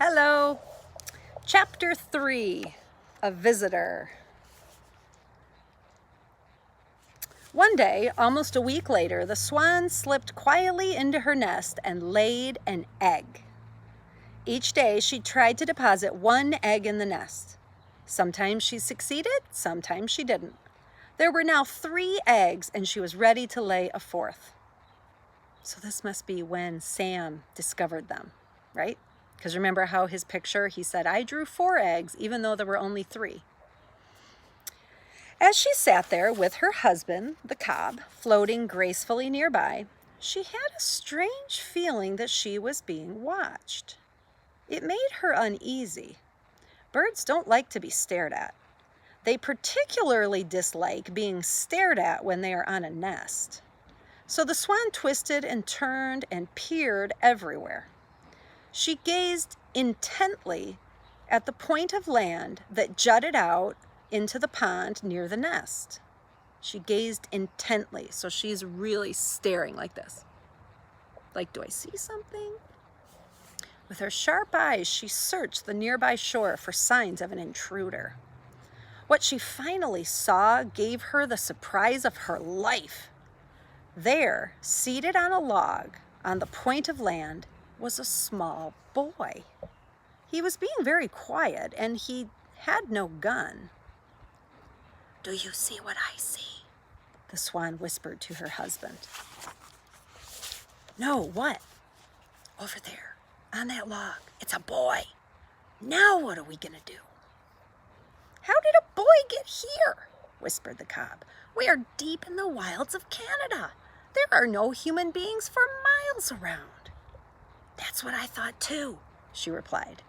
Hello. Chapter 3, A Visitor. One day, almost a week later, the swan slipped quietly into her nest and laid an egg. Each day, she tried to deposit one egg in the nest. Sometimes she succeeded, sometimes she didn't. There were now 3 eggs, and she was ready to lay a 4th. So this must be when Sam discovered them, right? Because remember how his picture, he said, I drew 4 eggs, even though there were only 3. As she sat there with her husband, the cob, floating gracefully nearby, she had a strange feeling that she was being watched. It made her uneasy. Birds don't like to be stared at. They particularly dislike being stared at when they are on a nest. So the swan twisted and turned and peered everywhere. She gazed intently at the point of land that jutted out into the pond near the nest. She gazed intently, so she's really staring like this. Like, do I see something? With her sharp eyes, she searched the nearby shore for signs of an intruder. What she finally saw gave her the surprise of her life. There, seated on a log on the point of land, was a small boy. He was being very quiet, and he had no gun. Do you see what I see? The swan whispered to her husband. No, what? Over there, on that log. It's a boy. Now what are we gonna do? How did a boy get here? Whispered the cob. We are deep in the wilds of Canada. There are no human beings for miles around. That's what I thought too, she replied.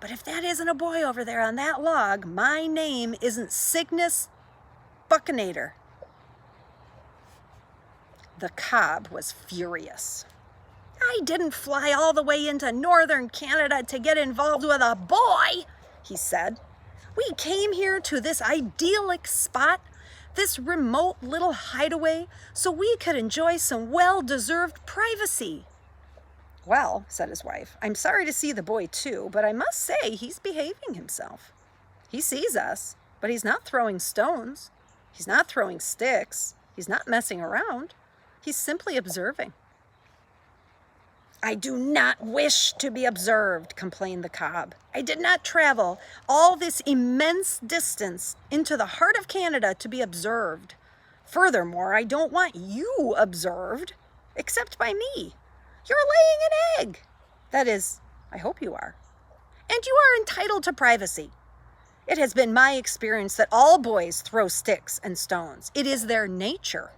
But if that isn't a boy over there on that log, my name isn't Cygnus Buccinator. The cob was furious. I didn't fly all the way into northern Canada to get involved with a boy, he said. We came here to this idyllic spot, this remote little hideaway, so we could enjoy some well-deserved privacy. Well, said his wife, I'm sorry to see the boy too, but I must say he's behaving himself. He sees us, but he's not throwing stones. He's not throwing sticks. He's not messing around. He's simply observing. I do not wish to be observed, complained the cob. I did not travel all this immense distance into the heart of Canada to be observed. Furthermore, I don't want you observed, except by me. You're laying an egg. That is, I hope you are. And you are entitled to privacy. It has been my experience that all boys throw sticks and stones. It is their nature.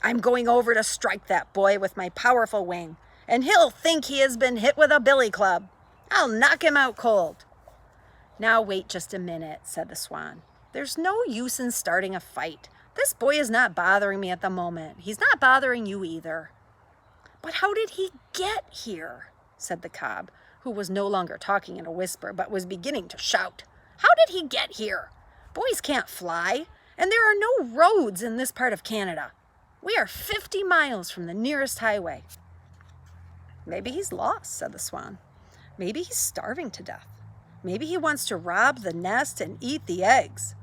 I'm going over to strike that boy with my powerful wing, and he'll think he has been hit with a billy club. I'll knock him out cold. Now wait just a minute, said the swan. There's no use in starting a fight. This boy is not bothering me at the moment. He's not bothering you either. But how did he get here? Said the cob, who was no longer talking in a whisper, but was beginning to shout. How did he get here? Boys can't fly, and there are no roads in this part of Canada. We are 50 miles from the nearest highway. Maybe he's lost, said the swan. Maybe he's starving to death. Maybe he wants to rob the nest and eat the eggs.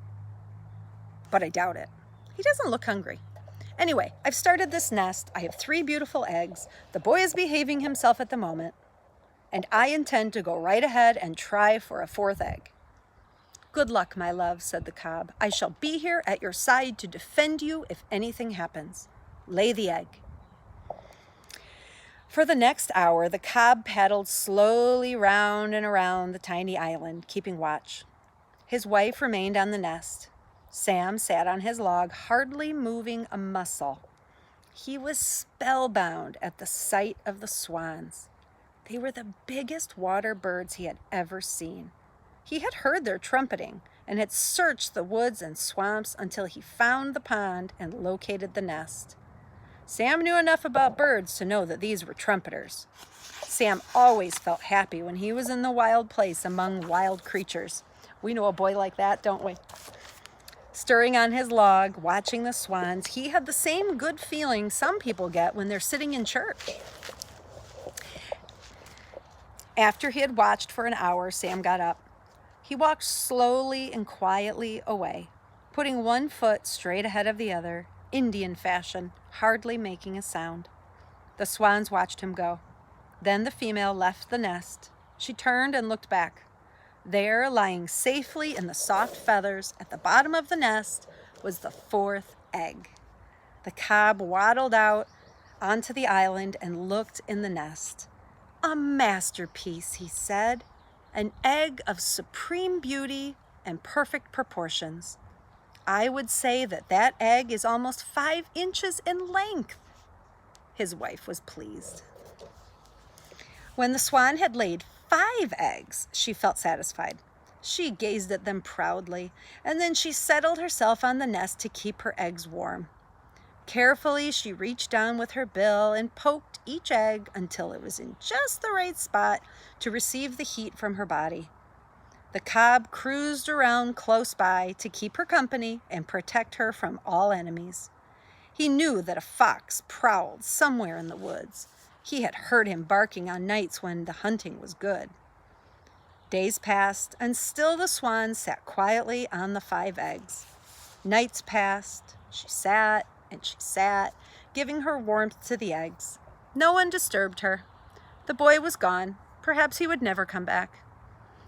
But I doubt it. He doesn't look hungry. Anyway, I've started this nest. I have 3 beautiful eggs. The boy is behaving himself at the moment, and I intend to go right ahead and try for a 4th egg. Good luck, my love, said the cob. I shall be here at your side to defend you if anything happens. Lay the egg. For the next hour, the cob paddled slowly round and around the tiny island, keeping watch. His wife remained on the nest. Sam sat on his log, hardly moving a muscle. He was spellbound at the sight of the swans. They were the biggest water birds he had ever seen. He had heard their trumpeting and had searched the woods and swamps until he found the pond and located the nest. Sam knew enough about birds to know that these were trumpeters. Sam always felt happy when he was in the wild place among wild creatures. We know a boy like that, don't we? Stirring on his log, watching the swans, he had the same good feeling some people get when they're sitting in church. After he had watched for an hour, Sam got up. He walked slowly and quietly away, putting one foot straight ahead of the other, Indian fashion, hardly making a sound. The swans watched him go. Then the female left the nest. She turned and looked back. There, lying safely in the soft feathers at the bottom of the nest, was the fourth egg. The cob waddled out onto the island and looked in the nest. "A masterpiece," he said. "An egg of supreme beauty and perfect proportions. I would say that that egg is almost 5 inches in length." His wife was pleased. When the swan had laid 5 eggs, she felt satisfied. She gazed at them proudly, and then she settled herself on the nest to keep her eggs warm. Carefully, she reached down with her bill and poked each egg until it was in just the right spot to receive the heat from her body. The cob cruised around close by to keep her company and protect her from all enemies. He knew that a fox prowled somewhere in the woods. He had heard him barking on nights when the hunting was good. Days passed, and still the swan sat quietly on the 5 eggs. Nights passed. She sat and she sat, giving her warmth to the eggs. No one disturbed her. The boy was gone. Perhaps he would never come back.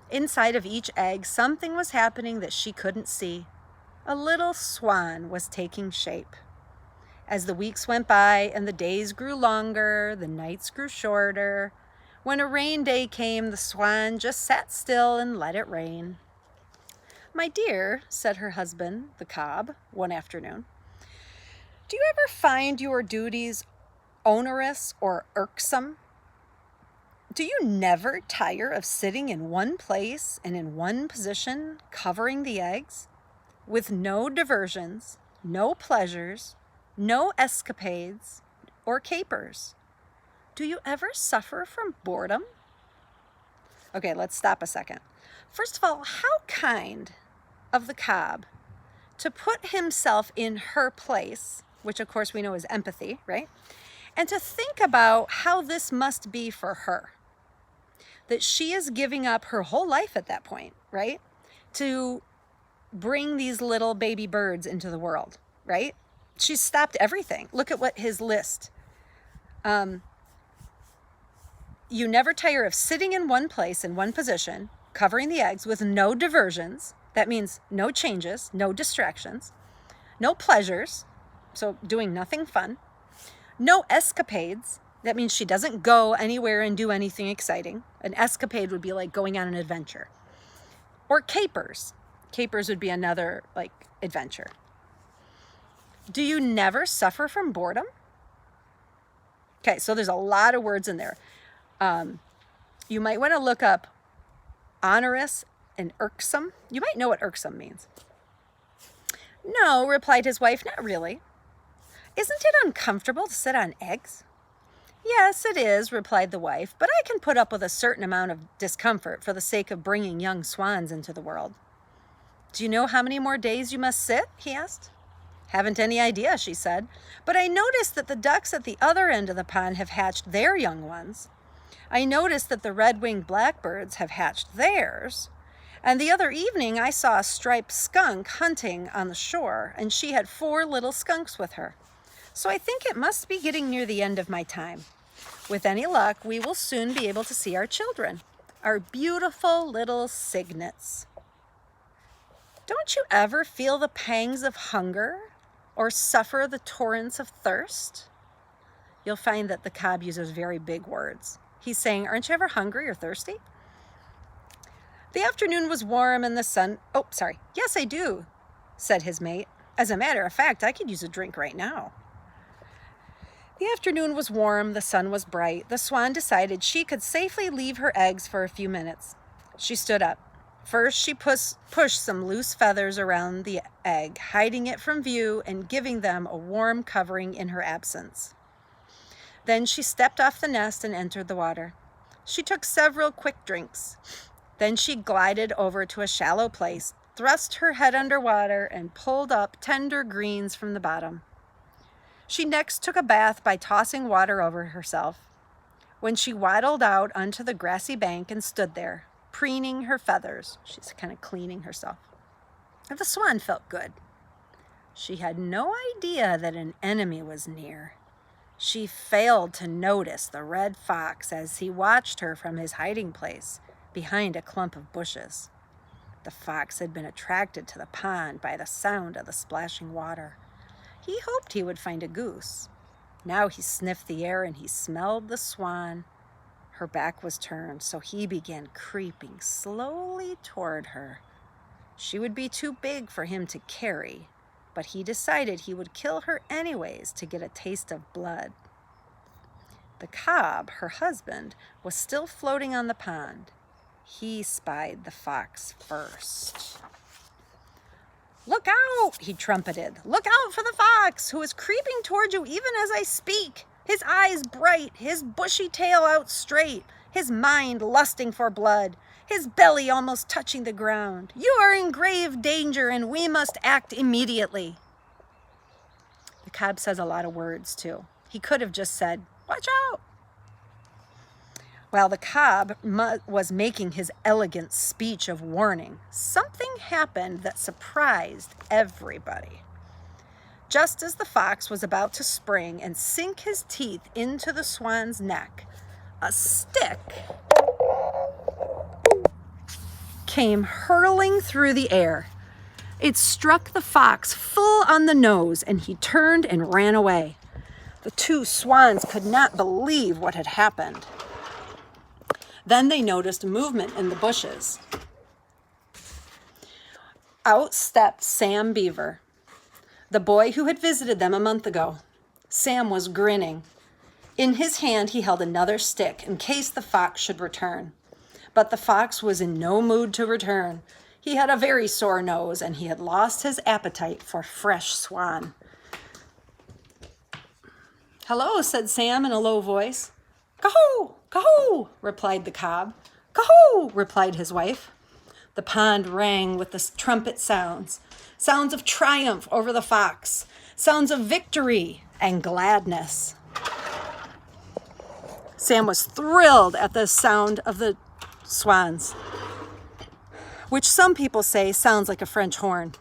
Inside of each egg, something was happening that she couldn't see. A little swan was taking shape. As the weeks went by and the days grew longer, the nights grew shorter. When a rain day came, the swan just sat still and let it rain. "My dear," said her husband, the cob, one afternoon, "do you ever find your duties onerous or irksome? Do you never tire of sitting in one place and in one position, covering the eggs, with no diversions, no pleasures, no escapades or capers? Do you ever suffer from boredom?" Okay, let's stop a second. First of all, how kind of the cob to put himself in her place, which of course we know is empathy, right? And to think about how this must be for her. That she is giving up her whole life at that point, right? To bring these little baby birds into the world, right? She's stopped everything. Look at what his list. You never tire of sitting in one place, in one position, covering the eggs with no diversions. That means no changes, no distractions, no pleasures, so doing nothing fun, no escapades. That means she doesn't go anywhere and do anything exciting. An escapade would be like going on an adventure. Or capers. Capers would be another adventure. Do you never suffer from boredom? Okay, so there's a lot of words in there. You might want to look up onerous and irksome. You might know what irksome means. "No," replied his wife, "not really." "Isn't it uncomfortable to sit on eggs?" "Yes, it is," replied the wife, "but I can put up with a certain amount of discomfort for the sake of bringing young swans into the world." "Do you know how many more days you must sit?" he asked. "Haven't any idea," she said, "but I noticed that the ducks at the other end of the pond have hatched their young ones. I noticed that the red-winged blackbirds have hatched theirs. And the other evening I saw a striped skunk hunting on the shore, and she had 4 little skunks with her. So I think it must be getting near the end of my time. With any luck, we will soon be able to see our children, our beautiful little cygnets." Don't you ever feel the pangs of hunger or suffer the torrents of thirst? You'll find that the cob uses very big words. He's saying, aren't you ever hungry or thirsty? The afternoon was warm and the sun... Oh, sorry. "Yes, I do," said his mate. "As a matter of fact, I could use a drink right now." The afternoon was warm, the sun was bright. The swan decided she could safely leave her eggs for a few minutes. She stood up. First, she pushed some loose feathers around the egg, hiding it from view and giving them a warm covering in her absence. Then she stepped off the nest and entered the water. She took several quick drinks. Then she glided over to a shallow place, thrust her head underwater, and pulled up tender greens from the bottom. She next took a bath by tossing water over herself. when she waddled out onto the grassy bank and stood there, preening her feathers. She's kind of cleaning herself. And the swan felt good. She had no idea that an enemy was near. She failed to notice the red fox as he watched her from his hiding place behind a clump of bushes. The fox had been attracted to the pond by the sound of the splashing water. He hoped he would find a goose. Now he sniffed the air and he smelled the swan. Her back was turned, so he began creeping slowly toward her. She would be too big for him to carry, but he decided he would kill her anyways to get a taste of blood. The cob, her husband, was still floating on the pond. He spied the fox first. "Look out," he trumpeted. "Look out for the fox, who is creeping toward you even as I speak. His eyes bright, his bushy tail out straight, his mind lusting for blood, his belly almost touching the ground. You are in grave danger and we must act immediately." The cob says a lot of words too. He could have just said, "Watch out." While the cob was making his elegant speech of warning, something happened that surprised everybody. Just as the fox was about to spring and sink his teeth into the swan's neck, a stick came hurling through the air. It struck the fox full on the nose, and he turned and ran away. The two swans could not believe what had happened. Then they noticed movement in the bushes. Out stepped Sam Beaver, the boy who had visited them a month ago. Sam was grinning. In his hand, he held another stick in case the fox should return. But the fox was in no mood to return. He had a very sore nose, and he had lost his appetite for fresh swan. "Hello," said Sam in a low voice. "Cahow, cahow," replied the cob. "Cahow," replied his wife. The pond rang with the trumpet sounds, sounds of triumph over the fox, sounds of victory and gladness. Sam was thrilled at the sound of the swans, which some people say sounds like a French horn.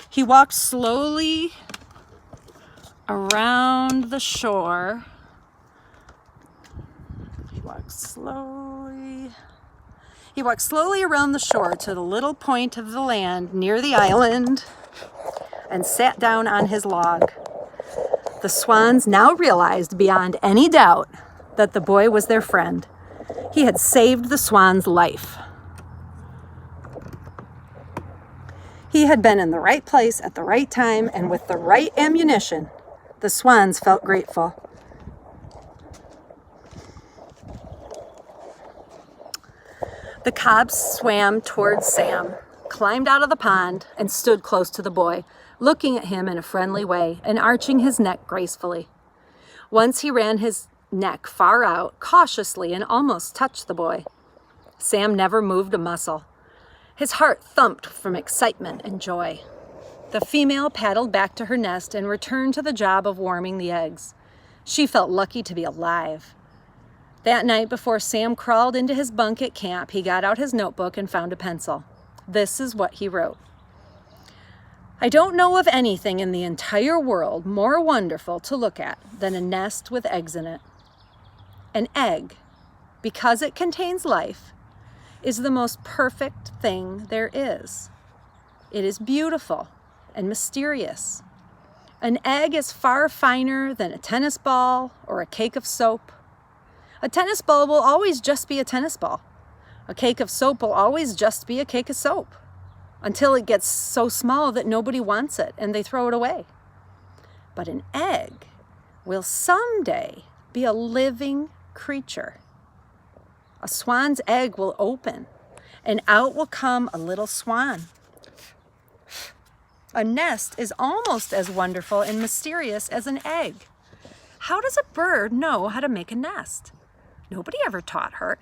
He walked slowly around the shore. He walked slowly around the shore to the little point of the land near the island and sat down on his log. The swans now realized beyond any doubt that the boy was their friend. He had saved the swan's life. He had been in the right place at the right time, and with the right ammunition. The swans felt grateful. The cob swam towards Sam, climbed out of the pond, and stood close to the boy, looking at him in a friendly way and arching his neck gracefully. Once he ran his neck far out, cautiously, and almost touched the boy. Sam never moved a muscle. His heart thumped from excitement and joy. The female paddled back to her nest and returned to the job of warming the eggs. She felt lucky to be alive. That night, before Sam crawled into his bunk at camp, he got out his notebook and found a pencil. This is what he wrote. "I don't know of anything in the entire world more wonderful to look at than a nest with eggs in it. An egg, because it contains life, is the most perfect thing there is. It is beautiful and mysterious. An egg is far finer than a tennis ball or a cake of soap. A tennis ball will always just be a tennis ball. A cake of soap will always just be a cake of soap, until it gets so small that nobody wants it and they throw it away. But an egg will someday be a living creature. A swan's egg will open, and out will come a little swan. A nest is almost as wonderful and mysterious as an egg. How does a bird know how to make a nest? Nobody ever taught her.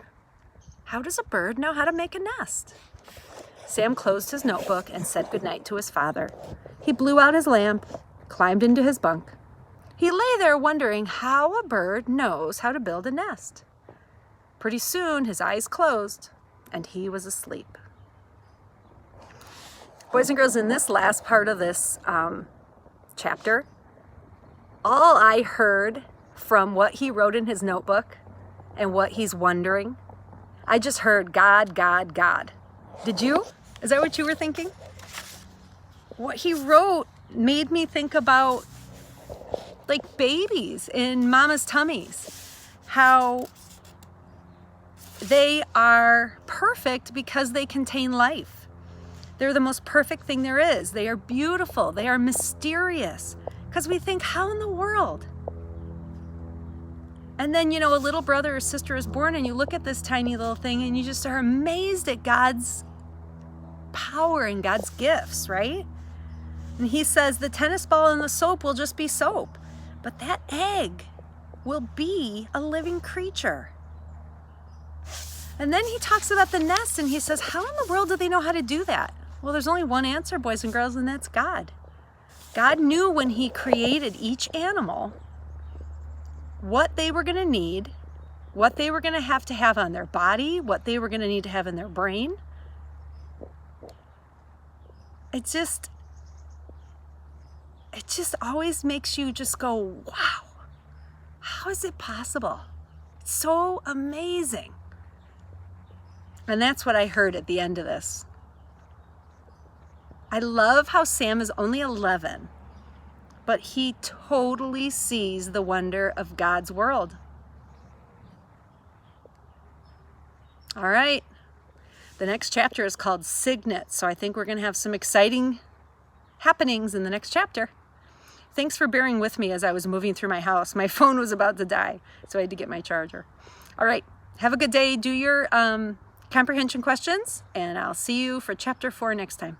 How does a bird know how to make a nest?" Sam closed his notebook and said goodnight to his father. He blew out his lamp, climbed into his bunk. He lay there wondering how a bird knows how to build a nest. Pretty soon, his eyes closed, and he was asleep. Boys and girls, in this last part of this chapter, all I heard from what he wrote in his notebook and what he's wondering, I just heard God, God, God. Did you? Is that what you were thinking? What he wrote made me think about like babies in mama's tummies, how they are perfect because they contain life. They're the most perfect thing there is. They are beautiful. They are mysterious. Because we think, how in the world? And then, a little brother or sister is born, and you look at this tiny little thing and you just are amazed at God's power and God's gifts, right? And he says the tennis ball and the soap will just be soap, but that egg will be a living creature. And then he talks about the nest, and he says, how in the world do they know how to do that? Well, there's only one answer, boys and girls, and that's God. God knew when he created each animal what they were going to need, what they were going to have on their body, what they were going to need to have in their brain. It just always makes you just go, wow, how is it possible? It's so amazing. And that's what I heard at the end of this. I love how Sam is only 11, but he totally sees the wonder of God's world. All right. The next chapter is called Signet, so I think we're going to have some exciting happenings in the next chapter. Thanks for bearing with me as I was moving through my house. My phone was about to die, so I had to get my charger. All right. Have a good day. Do your comprehension questions, and I'll see you for chapter 4 next time.